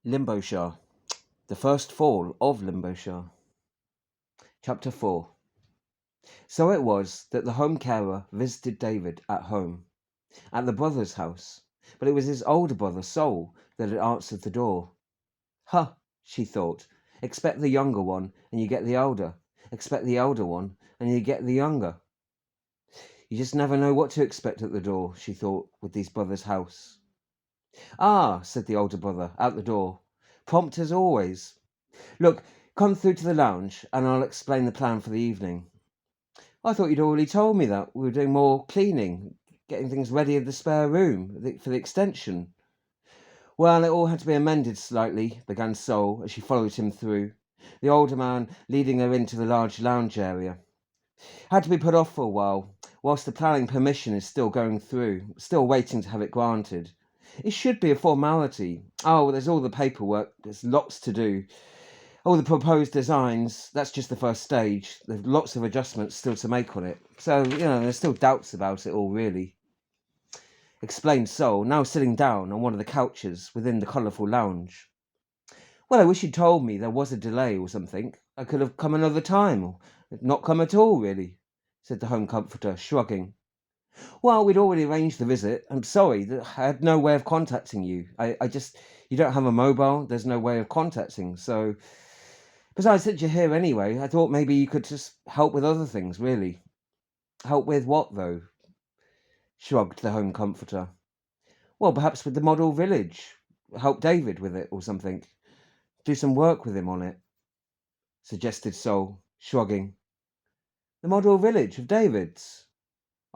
Limboshire. The First Fall of Limboshire. Chapter 4. So it was that the home carer visited David at home, at the brother's house, but it was his older brother, Sol, that had answered the door. Huh, she thought, expect the younger one and you get the elder. Expect the elder one and you get the younger. You just never know what to expect at the door, she thought, with these brothers' house. Ah, said the older brother, out the door, prompt as always. Look, come through to the lounge and I'll explain the plan for the evening. I thought you'd already told me that. We were doing more cleaning, getting things ready in the spare room for the extension. Well, it all had to be amended slightly, began Sol as she followed him through, the older man leading her into the large lounge area. Had to be put off for a while, whilst the planning permission is still going through, still waiting to have it granted. It should be a formality. Oh, there's all the paperwork, there's lots to do. All the proposed designs, that's just the first stage. There's lots of adjustments still to make on it. So, there's still doubts about it all, really. Explained Sol, now sitting down on one of the couches within the colourful lounge. Well, I wish you'd told me there was a delay or something. I could have come another time, or not come at all, really, said the home comforter, shrugging. Well, we'd already arranged the visit. I'm sorry that I had no way of contacting you. You don't have a mobile, there's no way of contacting, so... Besides, since you're here anyway, I thought maybe you could just help with other things, really. Help with what, though? Shrugged the home comforter. Well, perhaps with the model village. Help David with it or something. Do some work with him on it, suggested Sol, shrugging. The model village of David's?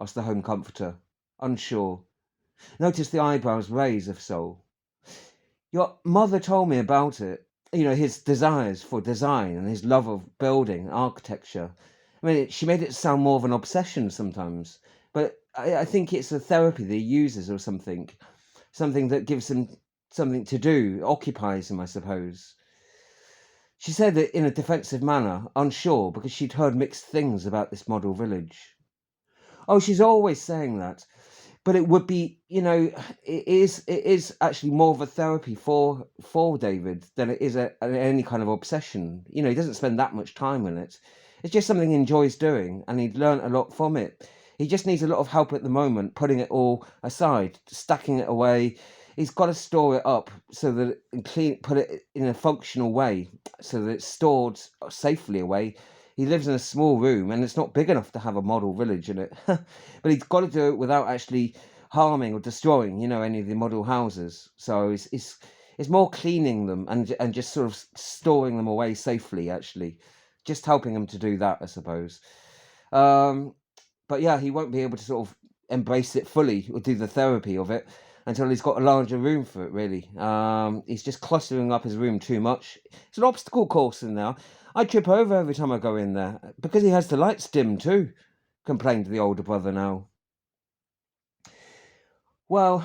Asked the home comforter, unsure. Noticed the eyebrows raise of Sol. Your mother told me about it. His desires for design and his love of building, architecture. I mean, she made it sound more of an obsession sometimes, but I think it's a therapy that he uses or something that gives him something to do, occupies him, I suppose. She said it in a defensive manner, unsure, because she'd heard mixed things about this model village. Oh, she's always saying that. But it would be, it is actually more of a therapy for David than it is any kind of obsession. He doesn't spend that much time on it. It's just something he enjoys doing, and he'd learnt a lot from it. He just needs a lot of help at the moment, putting it all aside, stacking it away. He's got to store it up so that put it in a functional way, so that it's stored safely away. He lives in a small room and it's not big enough to have a model village in it. But he's got to do it without actually harming or destroying, any of the model houses. So it's more cleaning them and just sort of storing them away safely, actually. Just helping him to do that, I suppose. But yeah, he won't be able to sort of embrace it fully or do the therapy of it until he's got a larger room for it, really. He's just clustering up his room too much. It's an obstacle course in there. I trip over every time I go in there, because he has the lights dim too, complained the older brother now. Well,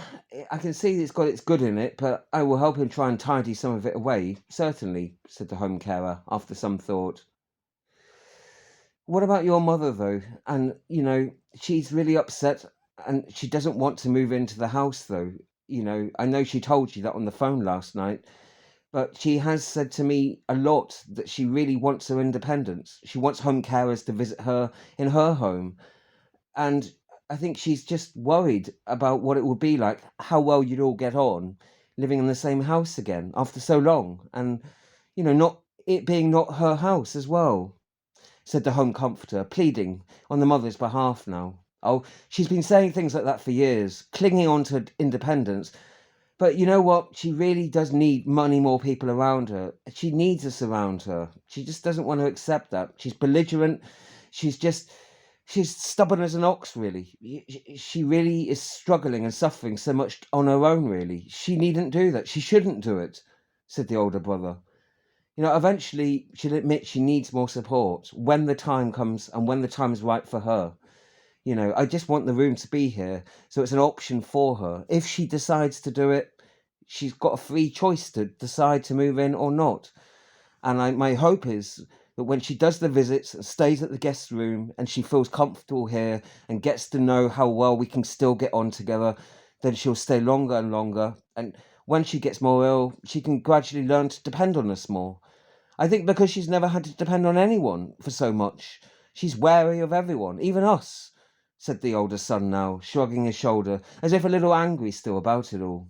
I can see it's got its good in it, but I will help him try and tidy some of it away, certainly, said the home carer, after some thought. What about your mother, though? And, she's really upset, and she doesn't want to move into the house, though. I know she told you that on the phone last night. But she has said to me a lot that she really wants her independence. She wants home carers to visit her in her home. And I think she's just worried about what it will be like, how well you'd all get on living in the same house again after so long. And, not it being not her house as well, said the home comforter, pleading on the mother's behalf now. Oh, she's been saying things like that for years, clinging on to independence. But you know what? She really does need more people around her. She needs us around her. She just doesn't want to accept that. She's belligerent. She's stubborn as an ox, really. She really is struggling and suffering so much on her own, really. She needn't do that. She shouldn't do it, said the older brother. Eventually she'll admit she needs more support when the time comes and when the time is right for her. I just want the room to be here, so it's an option for her. If she decides to do it, she's got a free choice to decide to move in or not. And my hope is that when she does the visits and stays at the guest room and she feels comfortable here and gets to know how well we can still get on together, then she'll stay longer and longer. And when she gets more ill, she can gradually learn to depend on us more. I think because she's never had to depend on anyone for so much, she's wary of everyone, even us, said the older son now, shrugging his shoulder, as if a little angry still about it all.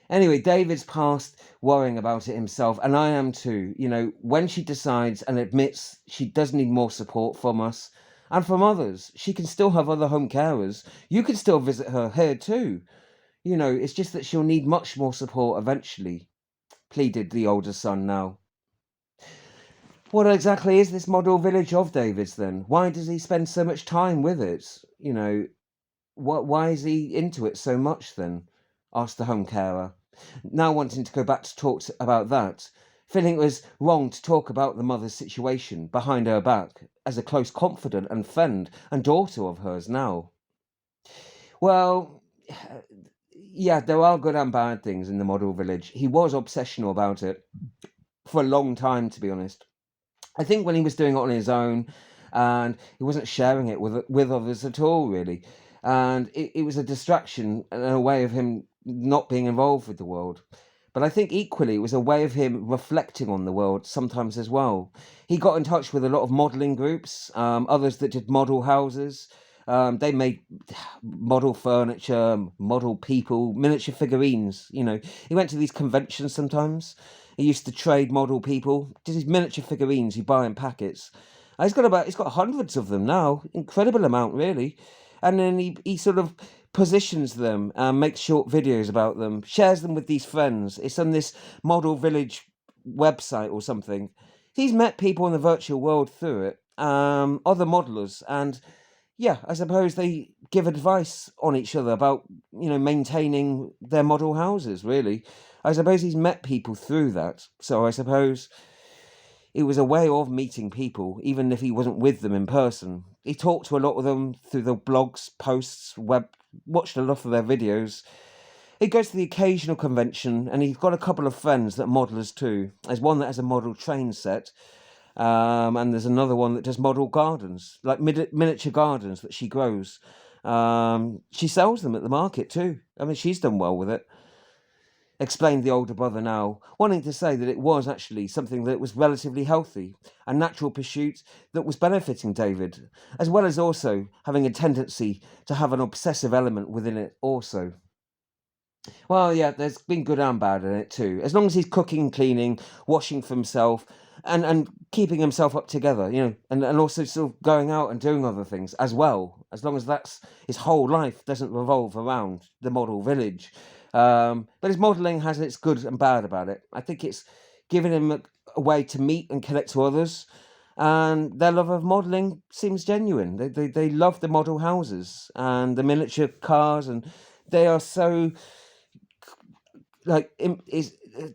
Anyway, David's past worrying about it himself, and I am too. When she decides and admits she does need more support from us and from others, she can still have other home carers. You can still visit her here too. It's just that she'll need much more support eventually, pleaded the older son now. What exactly is this model village of David's then? Why does he spend so much time with it? Why is he into it so much then? Asked the home carer, now wanting to go back to talk about that, feeling it was wrong to talk about the mother's situation behind her back as a close confidant and friend and daughter of hers now. Well, yeah, there are good and bad things in the model village. He was obsessional about it for a long time, to be honest. I think when he was doing it on his own and he wasn't sharing it with others at all, really. And it was a distraction and a way of him not being involved with the world. But I think equally it was a way of him reflecting on the world sometimes as well. He got in touch with a lot of modelling groups, others that did model houses. They made model furniture, model people, miniature figurines. He went to these conventions sometimes. He used to trade model people, did these miniature figurines you buy in packets. He's got hundreds of them now, incredible amount really. And then he sort of positions them and makes short videos about them, shares them with these friends. It's on this model village website or something. He's met people in the virtual world through it, other modelers, and yeah, I suppose they give advice on each other about, maintaining their model houses, really. I suppose he's met people through that. So I suppose it was a way of meeting people, even if he wasn't with them in person. He talked to a lot of them through the blogs, posts, watched a lot of their videos. He goes to the occasional convention, and he's got a couple of friends that are modelers too. There's one that has a model train set, and there's another one that does model gardens, like miniature gardens that she grows. She sells them at the market too. I mean, she's done well with it, explained the older brother now, wanting to say that it was actually something that was relatively healthy, a natural pursuit that was benefiting David, as well as also having a tendency to have an obsessive element within it also. Well, yeah, there's been good and bad in it too. As long as he's cooking, cleaning, washing for himself, and keeping himself up together, and also sort of going out and doing other things as well. As long as that's his whole life doesn't revolve around the model village. But his modelling has its good and bad about it. I think it's given him a way to meet and connect to others, and their love of modelling seems genuine. They love the model houses and the miniature cars, and they are so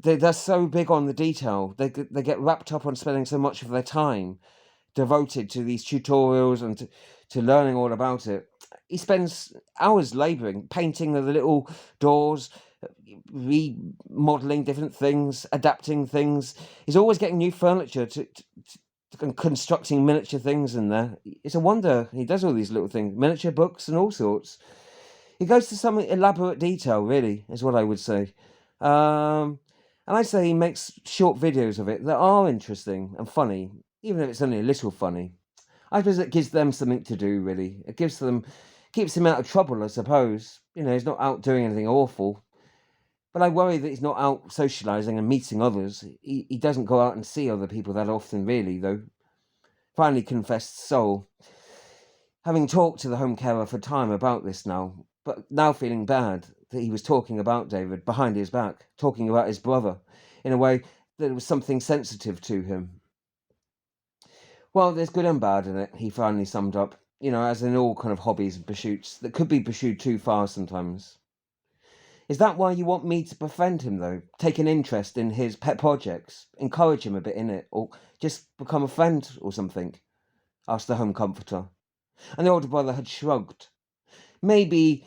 they're so big on the detail. They get wrapped up on spending so much of their time devoted to these tutorials and to learning all about it. He spends hours labouring, painting the little doors, remodelling different things, adapting things. He's always getting new furniture and constructing miniature things in there. It's a wonder he does all these little things, miniature books and all sorts. He goes to some elaborate detail, really, is what I would say. And I'd say he makes short videos of it that are interesting and funny, even if it's only a little funny. I suppose it gives them something to do, really. It keeps him out of trouble, I suppose. He's not out doing anything awful. But I worry that he's not out socialising and meeting others. He doesn't go out and see other people that often, really, though. Finally confessed soul. Having talked to the home carer for time about this now, but now feeling bad that he was talking about David behind his back, talking about his brother, in a way that it was something sensitive to him. Well, there's good and bad in it, he finally summed up, as in all kind of hobbies and pursuits that could be pursued too far sometimes. Is that why you want me to befriend him, though? Take an interest in his pet projects? Encourage him a bit in it? Or just become a friend or something? Asked the home comforter. And the older brother had shrugged. Maybe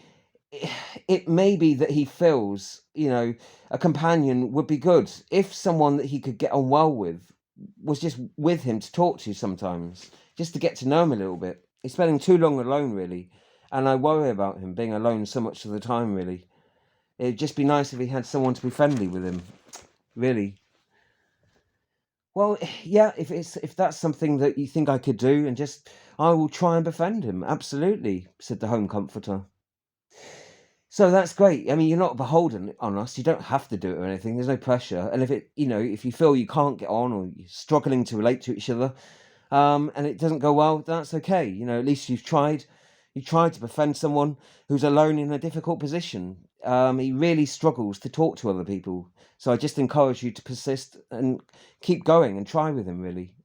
it may be that he feels, a companion would be good if someone that he could get on well with was just with him to talk to sometimes, just to get to know him a little bit. He's spending too long alone, really, and I worry about him being alone so much of the time, really. It'd just be nice if he had someone to be friendly with him, really. Well, yeah, if that's something that you think I could do, and just I will try and befriend him. Absolutely, said the home comforter. So that's great. I mean, you're not beholden on us. You don't have to do it or anything. There's no pressure. And if you feel you can't get on or you're struggling to relate to each other, and it doesn't go well, that's okay. At least you've tried. You tried to befriend someone who's alone in a difficult position. He really struggles to talk to other people. So I just encourage you to persist and keep going and try with him, really.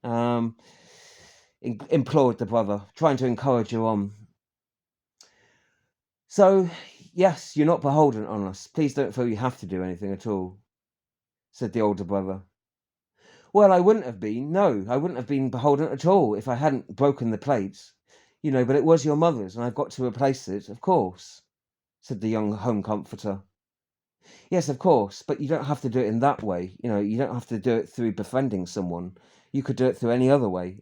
Implored the brother, trying to encourage her on. So, yes, you're not beholden on us. Please don't feel you have to do anything at all, said the older brother. Well, I wouldn't have been. No, I wouldn't have been beholden at all if I hadn't broken the plates. But it was your mother's, and I've got to replace it, of course, said the young home comforter. Yes, of course, but you don't have to do it in that way. You don't have to do it through befriending someone. You could do it through any other way.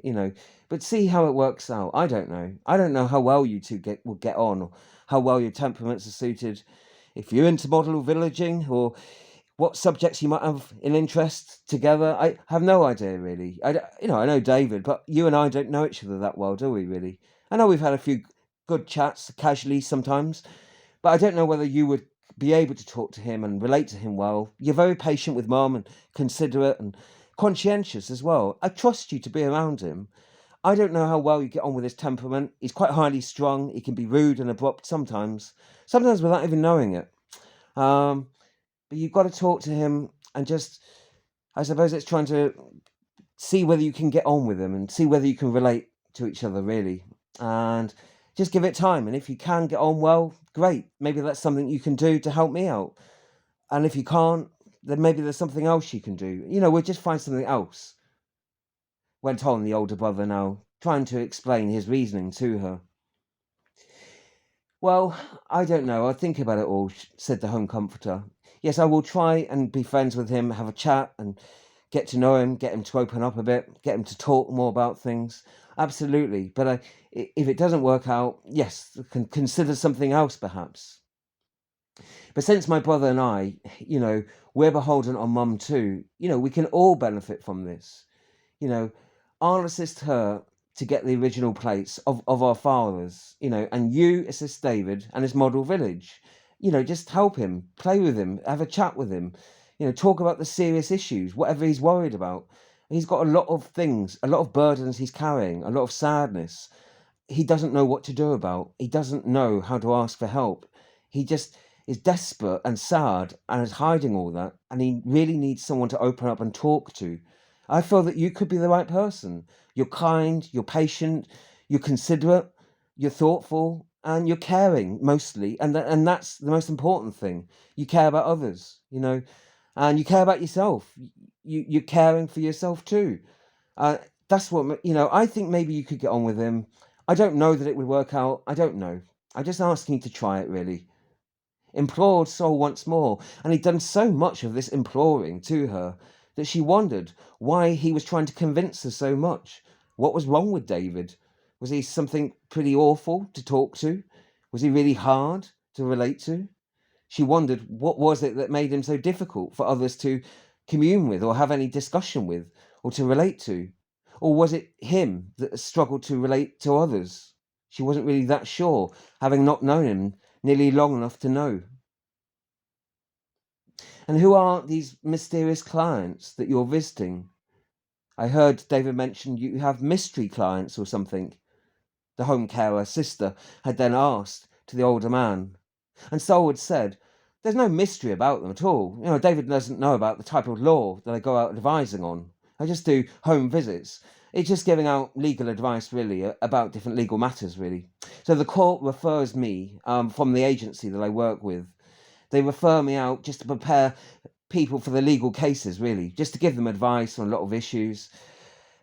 But see how it works out. I don't know. I don't know how well you two will get on, or how well your temperaments are suited. If you're into model villaging, or what subjects you might have in interest together, I have no idea really. I know David, but you and I don't know each other that well, do we? Really? I know we've had a few good chats casually sometimes, but I don't know whether you would be able to talk to him and relate to him well. You're very patient with Mum and considerate and conscientious as well. I trust you to be around him. I don't know how well you get on with his temperament. He's quite highly strung. He can be rude and abrupt sometimes without even knowing it. But you've got to talk to him and just, I suppose it's trying to see whether you can get on with him and see whether you can relate to each other, really. And just give it time. And if you can get on well, great. Maybe that's something you can do to help me out. And if you can't, then maybe there's something else you can do. We'll just find something else, went on the older brother now, trying to explain his reasoning to her. Well, I don't know. I'll think about it all, said the home comforter. Yes, I will try and be friends with him, have a chat and get to know him, get him to open up a bit, get him to talk more about things. Absolutely. But if it doesn't work out, yes, consider something else perhaps. But since my brother and I, we're beholden on Mum too, we can all benefit from this. I'll assist her to get the original plates of our fathers, and you assist David and his model village. Just help him, play with him, have a chat with him, talk about the serious issues, whatever he's worried about. He's got a lot of things, a lot of burdens he's carrying, a lot of sadness. He doesn't know what to do about. He doesn't know how to ask for help. He just is desperate and sad and is hiding all that, and he really needs someone to open up and talk to. I feel that you could be the right person. You're kind, you're patient, you're considerate, you're thoughtful, and you're caring mostly. And that's the most important thing. You care about others, and you care about yourself. You're caring for yourself too. That's what, I think maybe you could get on with him. I don't know that it would work out. I don't know. I'm just asking you to try it, really. Implored Sol once more, and he'd done so much of this imploring to her that she wondered why he was trying to convince her so much. What was wrong with David? Was he something pretty awful to talk to? Was he really hard to relate to? She wondered what was it that made him so difficult for others to commune with or have any discussion with or to relate to? Or was it him that struggled to relate to others? She wasn't really that sure, having not known him nearly long enough to know. And who are these mysterious clients that you're visiting? I heard David mention you have mystery clients or something. The home carer sister had then asked to the older man. And Solwood said, there's no mystery about them at all. David doesn't know about the type of law that I go out advising on. I just do home visits. It's just giving out legal advice, really, about different legal matters, really. So the court refers me from the agency that I work with. They refer me out just to prepare people for the legal cases, really, just to give them advice on a lot of issues.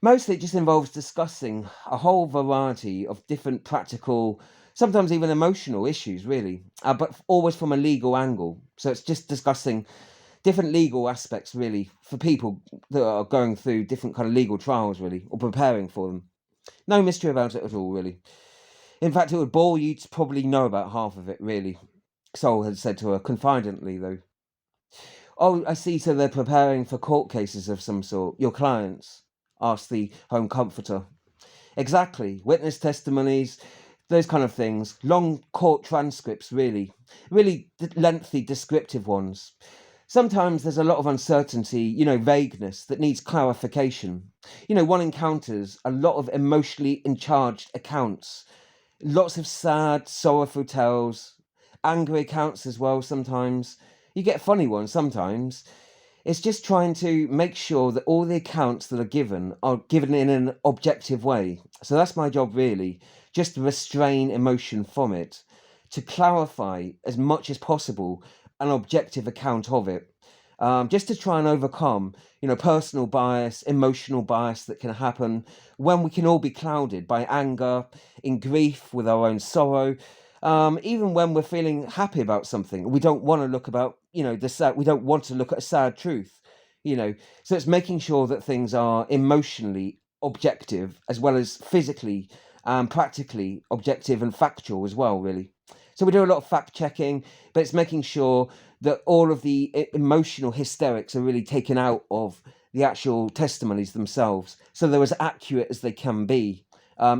Mostly it just involves discussing a whole variety of different practical, sometimes even emotional issues, really, but always from a legal angle. So it's just discussing different legal aspects, really, for people that are going through different kind of legal trials, really, or preparing for them. No mystery about it at all, really. In fact, it would bore you to probably know about half of it, really. Sol had said to her confidently, though. Oh, I see, so they're preparing for court cases of some sort. Your clients? Asked the Home Comforter. Exactly. Witness testimonies, those kind of things. Long court transcripts, really. Really lengthy, descriptive ones. Sometimes there's a lot of uncertainty, vagueness that needs clarification. One encounters a lot of emotionally charged accounts, lots of sad, sorrowful tales, angry accounts as well sometimes. You get funny ones sometimes. It's just trying to make sure that all the accounts that are given in an objective way. So that's my job, really, just to restrain emotion from it, to clarify as much as possible an objective account of it, just to try and overcome, personal bias, emotional bias that can happen when we can all be clouded by anger, in grief, with our own sorrow. Even when we're feeling happy about something, we don't want to look about, the sad. We don't want to look at a sad truth, So it's making sure that things are emotionally objective as well as physically and practically objective and factual as well, really. So we do a lot of fact checking, but it's making sure that all of the emotional hysterics are really taken out of the actual testimonies themselves, so they're as accurate as they can be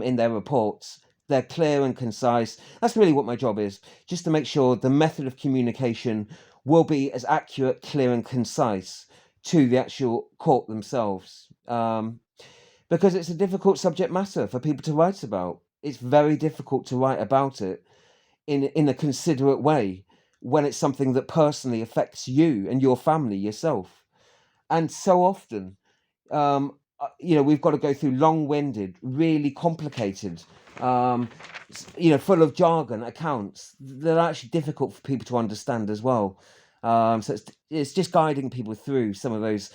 in their reports. They're clear and concise. That's really what my job is, just to make sure the method of communication will be as accurate, clear and concise to the actual court themselves. Because it's a difficult subject matter for people to write about. It's very difficult to write about it in a considerate way when it's something that personally affects you and your family yourself. And so often, we've got to go through long-winded, really complicated, full of jargon accounts that are actually difficult for people to understand as well. So it's just guiding people through some of those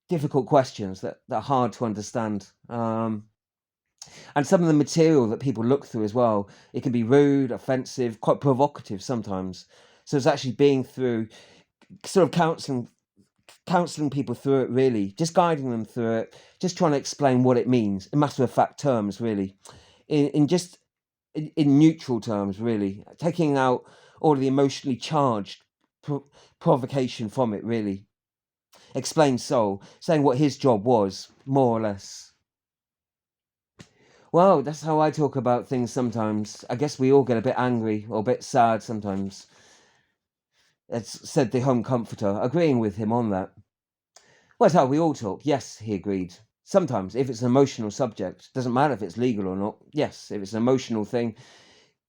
difficult questions that are hard to understand. And some of the material that people look through as well, it can be rude, offensive, quite provocative sometimes. So it's actually being through, sort of counselling people through it, really, just guiding them through it, just trying to explain what it means in matter-of-fact terms, really, in neutral terms, really, taking out all of the emotionally charged provocation from it, really. Explain Sol, saying what his job was, more or less. Well, that's how I talk about things sometimes. I guess we all get a bit angry or a bit sad sometimes. That's said the Home Comforter, agreeing with him on that. Well, that's how we all talk. Yes, he agreed. Sometimes, if it's an emotional subject, doesn't matter if it's legal or not. Yes, if it's an emotional thing.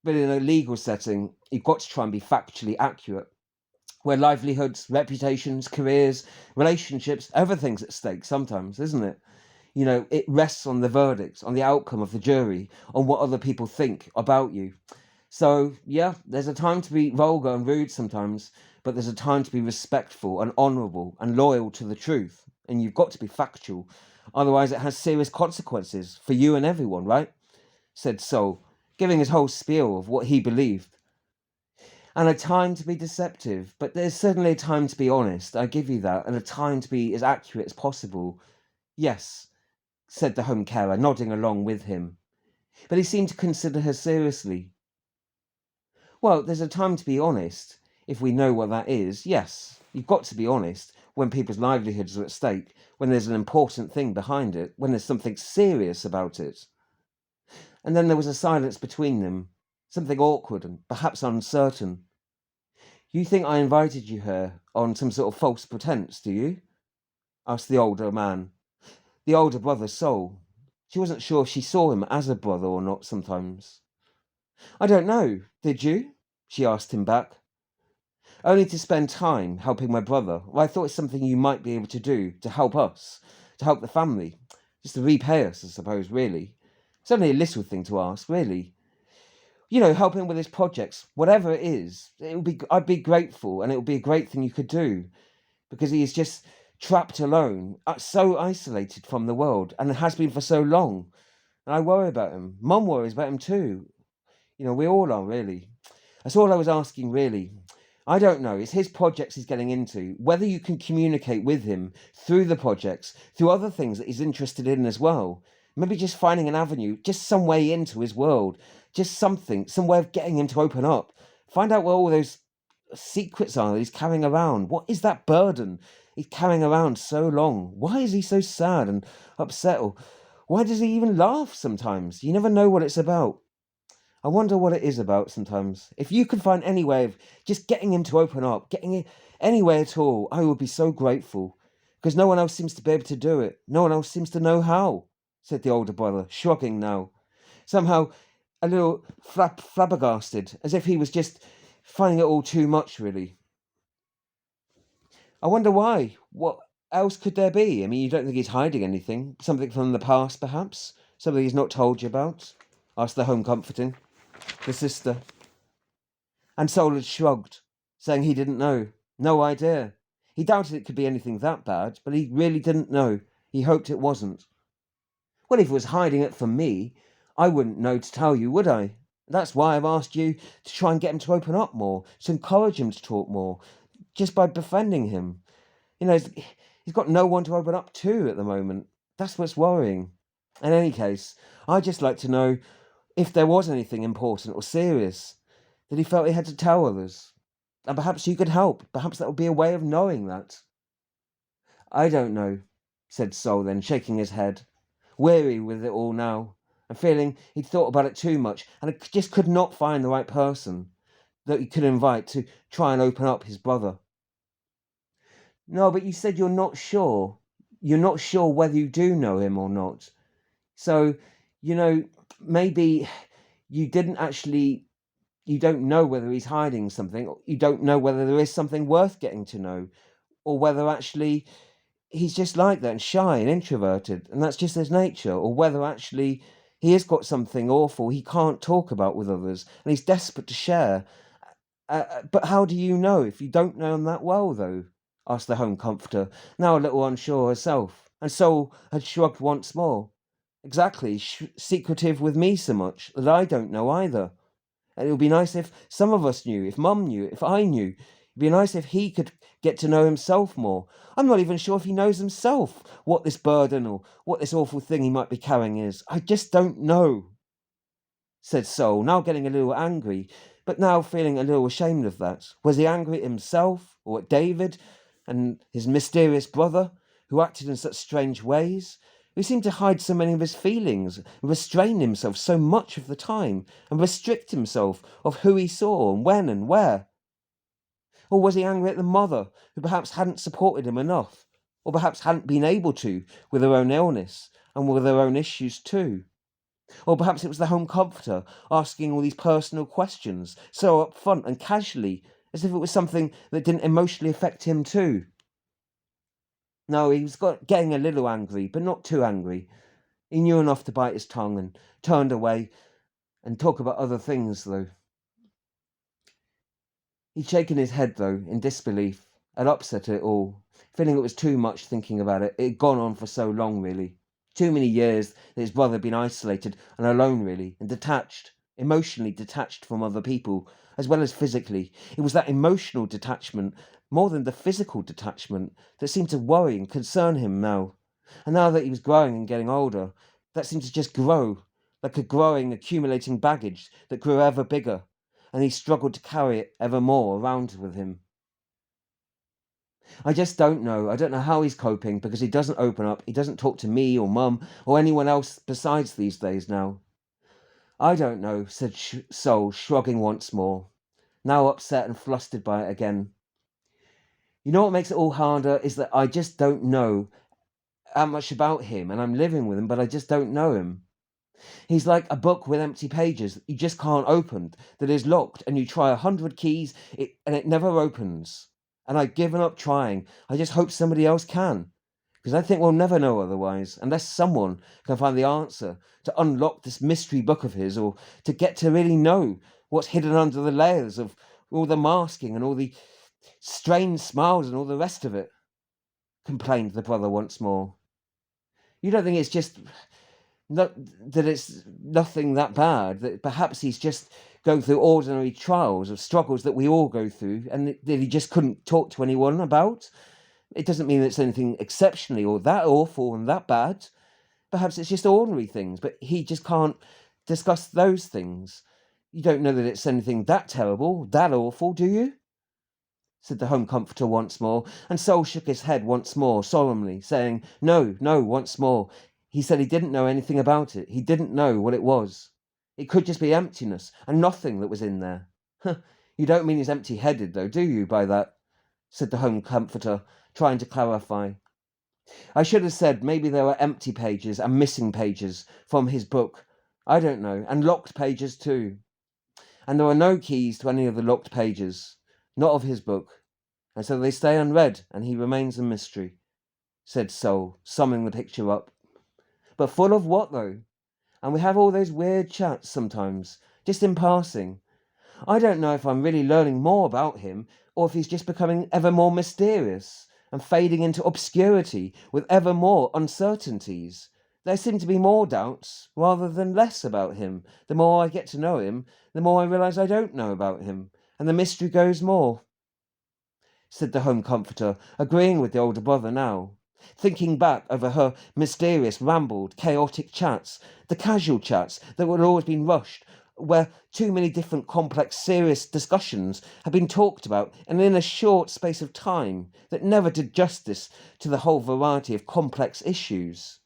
But in a legal setting, you've got to try and be factually accurate. Where livelihoods, reputations, careers, relationships, everything's at stake sometimes, isn't it? It rests on the verdict, on the outcome of the jury, on what other people think about you. So, yeah, there's a time to be vulgar and rude sometimes, but there's a time to be respectful and honourable and loyal to the truth. And you've got to be factual. Otherwise, it has serious consequences for you and everyone, right? Said Sol, giving his whole spiel of what he believed. And a time to be deceptive, but there's certainly a time to be honest. I give you that. And a time to be as accurate as possible. Yes, said the home carer, nodding along with him. But he seemed to consider her seriously. Well, there's a time to be honest, if we know what that is. Yes, you've got to be honest when people's livelihoods are at stake, when there's an important thing behind it, when there's something serious about it. And then there was a silence between them, something awkward and perhaps uncertain. You think I invited you here on some sort of false pretense, do you? Asked the older man. The older brother Sol. She wasn't sure if she saw him as a brother or not sometimes. I don't know. Did you? She asked him back. Only to spend time helping my brother. Well, I thought it's something you might be able to do to help us, to help the family. Just to repay us, I suppose, really. It's only a little thing to ask, really. Helping with his projects, whatever it is, I'd be grateful, and it would be a great thing you could do. Because he is just trapped alone, so isolated from the world, and has been for so long. And I worry about him. Mum worries about him too. We all are, really. That's all I was asking, really. I don't know. It's his projects he's getting into. Whether you can communicate with him through the projects, through other things that he's interested in as well. Maybe just finding an avenue, just some way into his world. Just something, some way of getting him to open up. Find out where all those secrets are that he's carrying around? What is that burden he's carrying around so long? Why is he so sad and upset? Or why does he even laugh sometimes? You never know what it's about. I wonder what it is about sometimes. If you could find any way of just getting him to open up, getting it any way at all, I would be so grateful. Because no one else seems to be able to do it. No one else seems to know how, said the older brother, shrugging now. Somehow a little flabbergasted, as if he was just finding it all too much, really. I wonder why. What else could there be? I mean, you don't think he's hiding anything? Something from the past, perhaps? Something he's not told you about? Asked the home comforting, the sister. And Sol had shrugged, saying he didn't know. No idea. He doubted it could be anything that bad, but he really didn't know. He hoped it wasn't. Well, if it was hiding it from me, I wouldn't know to tell you, would I? That's why I've asked you to try and get him to open up more, to encourage him to talk more, just by befriending him. You know, he's got no one to open up to at the moment. That's what's worrying. In any case, I'd just like to know if there was anything important or serious that he felt he had to tell others. And perhaps you could help. Perhaps that would be a way of knowing that. I don't know, said Sol then, shaking his head, weary with it all now, and feeling he'd thought about it too much, and just could not find the right person that he could invite to try and open up his brother. No, but you said you're not sure. You're not sure whether you do know him or not. So, maybe you didn't actually, you don't know whether he's hiding something. You don't know whether there is something worth getting to know, or whether actually he's just like that and shy and introverted, and that's just his nature, or whether actually he has got something awful he can't talk about with others, and he's desperate to share. But how do you know if you don't know him that well, though? Asked the home comforter, now a little unsure herself, and Sol had shrugged once more. Exactly, secretive with me so much that I don't know either. And it would be nice if some of us knew, if Mum knew, if I knew. It'd be nice if he could get to know himself more. I'm not even sure if he knows himself what this burden or what this awful thing he might be carrying is. I just don't know, said Sol, now getting a little angry, but now feeling a little ashamed of that. Was he angry at himself or at David and his mysterious brother, who acted in such strange ways? He seemed to hide so many of his feelings, and restrain himself so much of the time, and restrict himself of who he saw and when and where. Or was he angry at the mother, who perhaps hadn't supported him enough, or perhaps hadn't been able to, with her own illness, and with her own issues too? Or perhaps it was the home comforter asking all these personal questions, so up front and casually, as if it was something that didn't emotionally affect him too. No, he was getting a little angry, but not too angry. He knew enough to bite his tongue and turned away and talk about other things, though. He'd shaken his head, though, in disbelief, and upset it all, feeling it was too much thinking about it. It had gone on for so long, really. Too many years that his brother had been isolated and alone, really, and detached, emotionally detached from other people, as well as physically. It was that emotional detachment, more than the physical detachment, that seemed to worry and concern him now. And now that he was growing and getting older, that seemed to just grow, like a growing, accumulating baggage that grew ever bigger, and he struggled to carry it ever more around with him. I just don't know. I don't know how he's coping, because he doesn't open up. He doesn't talk to me or Mum or anyone else besides these days now. I don't know, said Sol, shrugging once more, now upset and flustered by it again. You know what makes it all harder is that I just don't know how much about him, and I'm living with him, but I just don't know him. He's like a book with empty pages that you just can't open, that is locked, and you try 100 keys, and it never opens. And I've given up trying. I just hope somebody else can. Because I think we'll never know otherwise, unless someone can find the answer to unlock this mystery book of his, or to get to really know what's hidden under the layers of all the masking and all the strange smiles and all the rest of it, complained the brother once more. You don't think it's just that it's nothing that bad, that perhaps he's just going through ordinary trials of struggles that we all go through, and that he just couldn't talk to anyone about? It doesn't mean it's anything exceptionally or that awful and that bad. Perhaps it's just ordinary things, but he just can't discuss those things. You don't know that it's anything that terrible, that awful, do you? said the home comforter once more, and Sol shook his head once more, solemnly, saying, No, no, once more. He said he didn't know anything about it. He didn't know what it was. It could just be emptiness, and nothing that was in there. You don't mean he's empty-headed, though, do you, by that? Said the home comforter, trying to clarify. I should have said maybe there were empty pages and missing pages from his book. I don't know, and locked pages too. And there are no keys to any of the locked pages, not of his book, and so they stay unread, and he remains a mystery, said Sol, summing the picture up. But full of what, though? And we have all those weird chats sometimes, just in passing. I don't know if I'm really learning more about him, or if he's just becoming ever more mysterious and fading into obscurity with ever more uncertainties. There seem to be more doubts rather than less about him. The more I get to know him, the more I realise I don't know about him, and the mystery grows more, said the home comforter, agreeing with the older brother now. Thinking back over her mysterious, rambled, chaotic chats, the casual chats that would always been rushed, where too many different complex, serious discussions had been talked about, and in a short space of time that never did justice to the whole variety of complex issues.